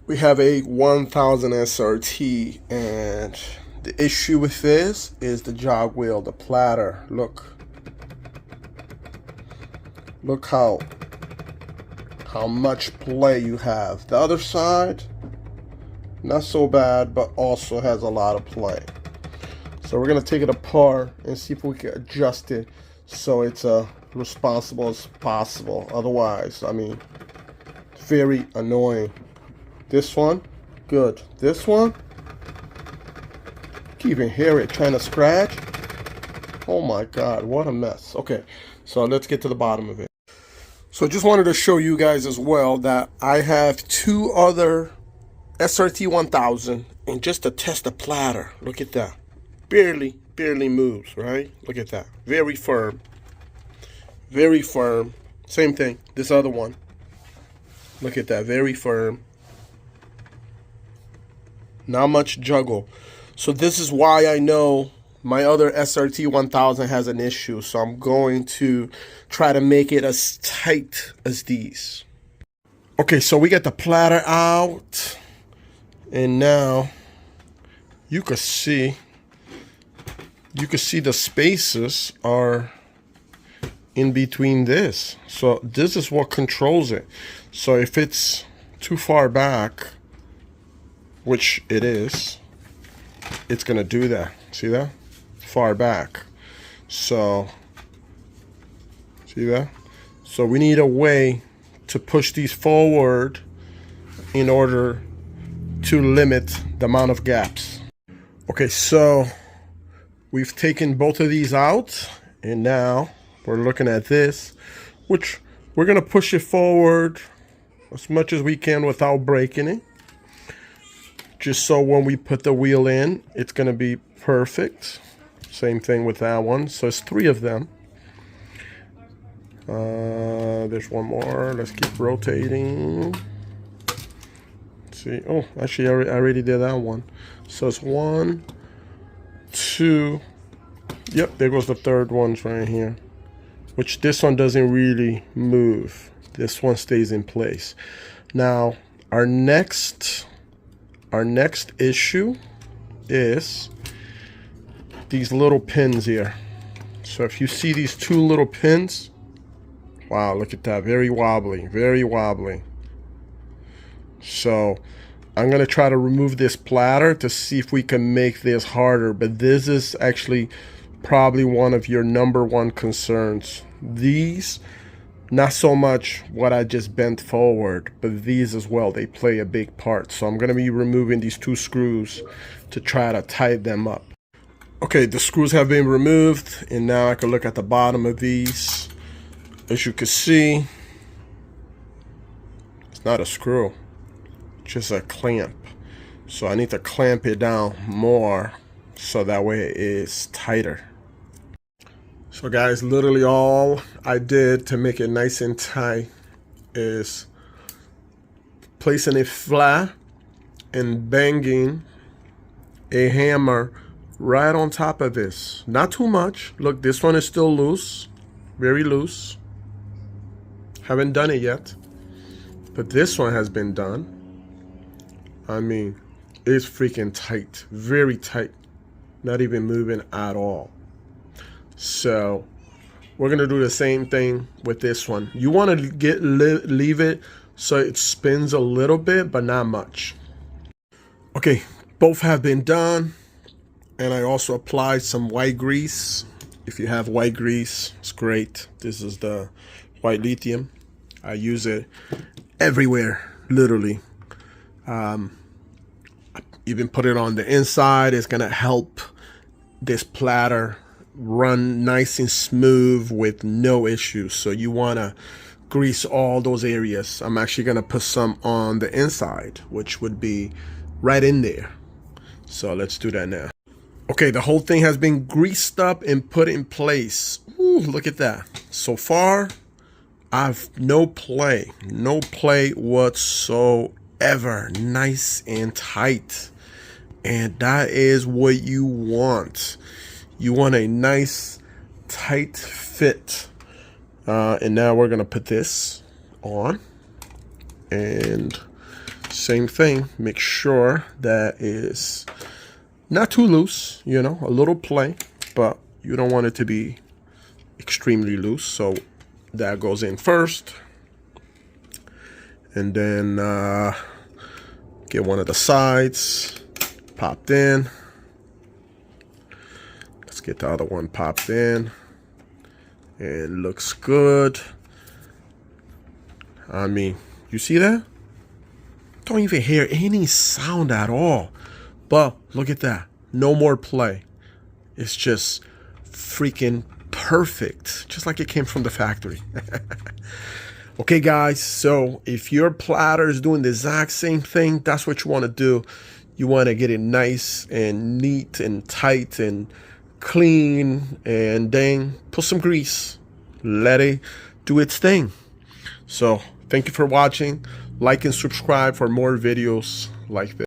We have a 1000 SRT, and the issue with this is the jog wheel, the platter. Look how much play you have. The other side, not so bad, but also has a lot of play. So we're gonna take it apart and see if we can adjust it so it's responsible as possible. Otherwise, I mean, very annoying. This one, good. This one, you can even hear it trying to scratch. Oh my God, what a mess. Okay, so let's get to the bottom of it. So just wanted to show you guys as well that I have two other SRT 1000, and just to test the platter, look at that. Barely moves, right? Look at that. Very firm. Very firm. Same thing, this other one. Look at that, very firm. Not much juggle. So this is why I know my other SRT 1000 has an issue. So I'm going to try to make it as tight as these. Okay, so we got the platter out. And now you can see the spaces are in between this. So this is what controls it. So if it's too far back, which it is, it's gonna do that. See that? Far back. So, see that? So we need a way to push these forward in order to limit the amount of gaps. Okay, so we've taken both of these out, and now we're looking at this, which we're gonna push it forward as much as we can without breaking it. Just so when we put the wheel in, it's gonna be perfect. Same thing with that one. So it's three of them. There's one more. Let's keep rotating. Let's see. Oh, actually, I already did that one. So it's 1, 2. Yep, there goes the third one's right here. Which this one doesn't really move. This one stays in place. Now, our next issue is these little pins here. So if you see these two little pins, wow, look at that, very wobbly, very wobbly. So I'm gonna try to remove this platter to see if we can make this harder, but this is actually probably one of your #1 concerns. These, not so much what I just bent forward, but these as well, they play a big part. So I'm gonna be removing these two screws to try to tighten them up. Okay, the screws have been removed, and now I can look at the bottom of these. As you can see, it's not a screw, just a clamp. So I need to clamp it down more so that way it is tighter. So guys, literally all I did to make it nice and tight is placing it flat and banging a hammer right on top of this. Not too much. Look, this one is still loose, very loose. Haven't done it yet, but this one has been done. I mean, it's freaking tight, very tight, not even moving at all. So we're gonna do the same thing with this one. You want to leave it so it spins a little bit, but not much. Okay, both have been done, and I also applied some white grease. If you have white grease, it's great. This is the white lithium. I use it everywhere, literally. Even put it on the inside. It's gonna help this platter run nice and smooth with no issues. So you want to grease all those areas. I'm actually going to put some on the inside, which would be right in there. So let's do that now. Okay, the whole thing has been greased up and put in place. Ooh, look at that. So far, I've no play whatsoever. Nice and tight. And that is what you want. You want a nice tight fit. And now we're gonna put this on and Same thing. Make sure that is not too loose, you know, a little play, but you don't want it to be extremely loose. So that goes in first. And then get one of the sides popped in. Let's get the other one popped in. It looks good. I mean, you see that? Don't even hear any sound at all. But look at that. No more play. It's just freaking perfect. Just like it came from the factory. Okay, guys. So if your platter is doing the exact same thing, that's what you want to do. You want to get it nice and neat and tight and clean. And then put some grease. Let it do its thing. So thank you for watching. Like and subscribe for more videos like this.